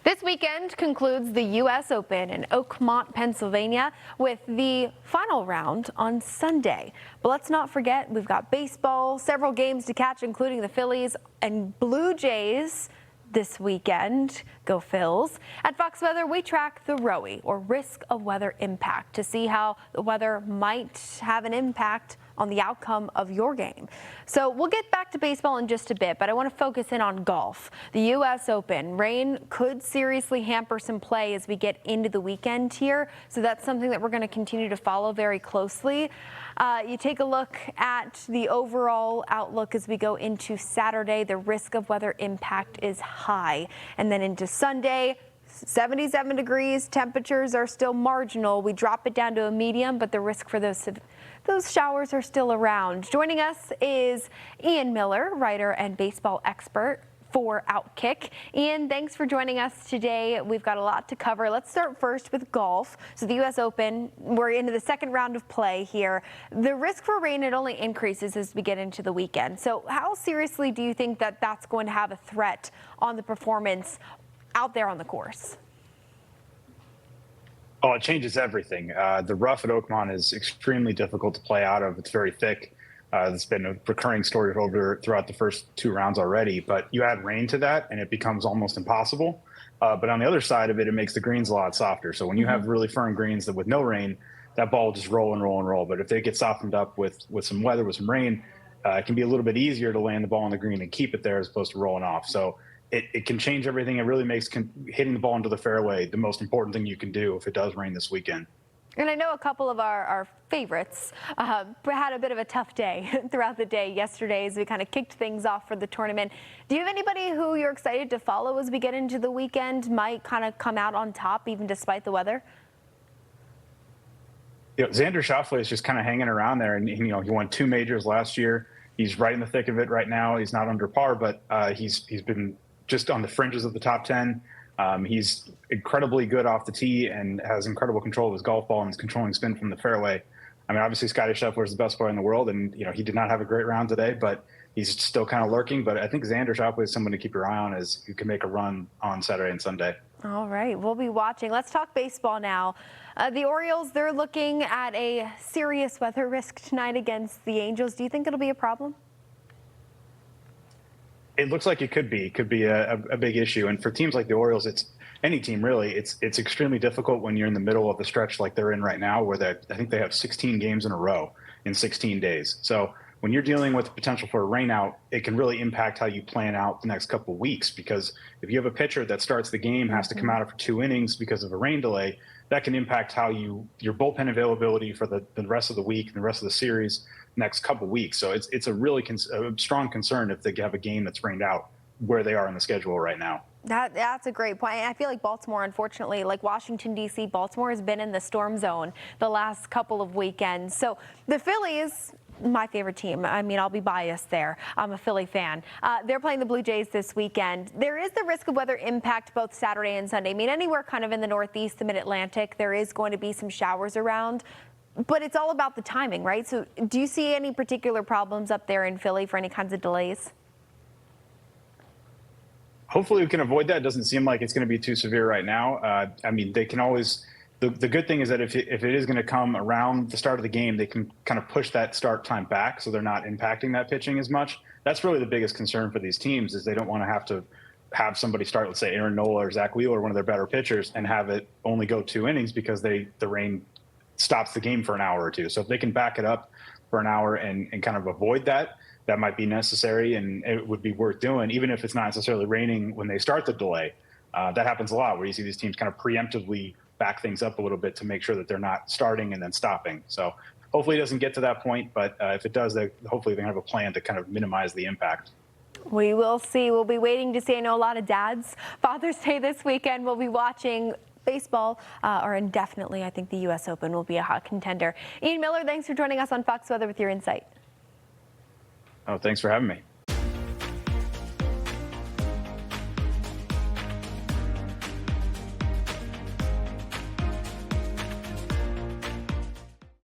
This weekend concludes the U.S. Open in Oakmont, Pennsylvania, with the final round on Sunday. But let's not forget, we've got baseball, several games to catch, including the Phillies and Blue Jays this weekend. Go Phils. At Fox Weather, we track the ROE, or risk of weather impact, to see how the weather might have an impact on the outcome of your game. So we'll get back to baseball in just a bit, but I want to focus in on golf. The U.S. Open. Rain could seriously hamper some play as we get into the weekend here, so that's something that we're going to continue to follow very closely. You take a look at the overall outlook as we go into Saturday. The risk of weather impact is high. And then into Sunday, 77 degrees. Temperatures are still marginal. We drop it down to a medium, but the risk for those showers are still around. Joining us is Ian Miller, writer and baseball expert for OutKick. Ian, thanks for joining us today. We've got a lot to cover. Let's start first with golf. So the U.S. Open, we're into the second round of play here. The risk for rain, it only increases as we get into the weekend. So how seriously do you think that that's going to have a threat on the performance out there on the course? Oh, it changes everything. The rough at Oakmont is extremely difficult to play out of. It's very thick. It's been a recurring story throughout the first two rounds already. But you add rain to that, and it becomes almost impossible. But on the other side of it, it makes the greens a lot softer. So when you have really firm greens that with no rain, that ball will just roll and roll and roll. But if they get softened up with some weather, with some rain, it can be a little bit easier to land the ball on the green and keep it there as opposed to rolling off. So it can change everything. It really makes hitting the ball into the fairway the most important thing you can do if it does rain this weekend. And I know a couple of our favorites had a bit of a tough day throughout the day yesterday as we kind of kicked things off for the tournament. Do you have anybody who you're excited to follow as we get into the weekend, might kind of come out on top even despite the weather? Xander Schauffele is just kind of hanging around there. And, he won 2 majors last year. He's right in the thick of it right now. He's not under par, but he's been just on the fringes of the top 10. He's incredibly good off the tee and has incredible control of his golf ball and is controlling spin from the fairway. I mean, obviously, Scottie Scheffler is the best player in the world, and he did not have a great round today, but he's still kind of lurking. But I think Xander Schauffele is someone to keep your eye on as you can make a run on Saturday and Sunday. All right, we'll be watching. Let's talk baseball now. The Orioles, they're looking at a serious weather risk tonight against the Angels. Do you think it'll be a problem? It looks like it could be. It could be a big issue. And for teams like the Orioles, it's any team really, it's extremely difficult when you're in the middle of the stretch like they're in right now, where I think they have 16 games in a row in 16 days. So when you're dealing with the potential for a rainout, it can really impact how you plan out the next couple of weeks, because if you have a pitcher that starts the game, has to come out for 2 innings because of a rain delay, that can impact how your bullpen availability for the rest of the week and the rest of the series next couple weeks. So it's a really a strong concern if they have a game that's rained out where they are in the schedule right now. That's a great point. I feel like Baltimore, unfortunately, like Washington, D.C., Baltimore has been in the storm zone the last couple of weekends. So the Phillies, my favorite team. I mean, I'll be biased there. I'm a Philly fan. They're playing the Blue Jays this weekend. There is the risk of weather impact both Saturday and Sunday. I mean, anywhere kind of in the Northeast, the Mid-Atlantic, there is going to be some showers around. But it's all about the timing, right? So do you see any particular problems up there in Philly for any kinds of delays? Hopefully we can avoid that. It doesn't seem like it's going to be too severe right now. I mean, they can always – the good thing is that if it is going to come around the start of the game, they can kind of push that start time back so they're not impacting that pitching as much. That's really the biggest concern for these teams, is they don't want to have somebody start, let's say, Aaron Nola or Zach Wheeler, one of their better pitchers, and have it only go 2 innings because the rain – stops the game for an hour or two. So if they can back it up for an hour and kind of avoid that might be necessary, and it would be worth doing, even if it's not necessarily raining when they start the delay. That happens a lot, where you see these teams kind of preemptively back things up a little bit to make sure that they're not starting and then stopping. So hopefully it doesn't get to that point, but if it does, hopefully they have a plan to kind of minimize the impact. We will see. We'll be waiting to see. I know a lot of dads, Father's Day this weekend. We'll be watching baseball, or indefinitely. I think the U.S. Open will be a hot contender. Ian Miller, thanks for joining us on Fox Weather with your insight. Oh, thanks for having me.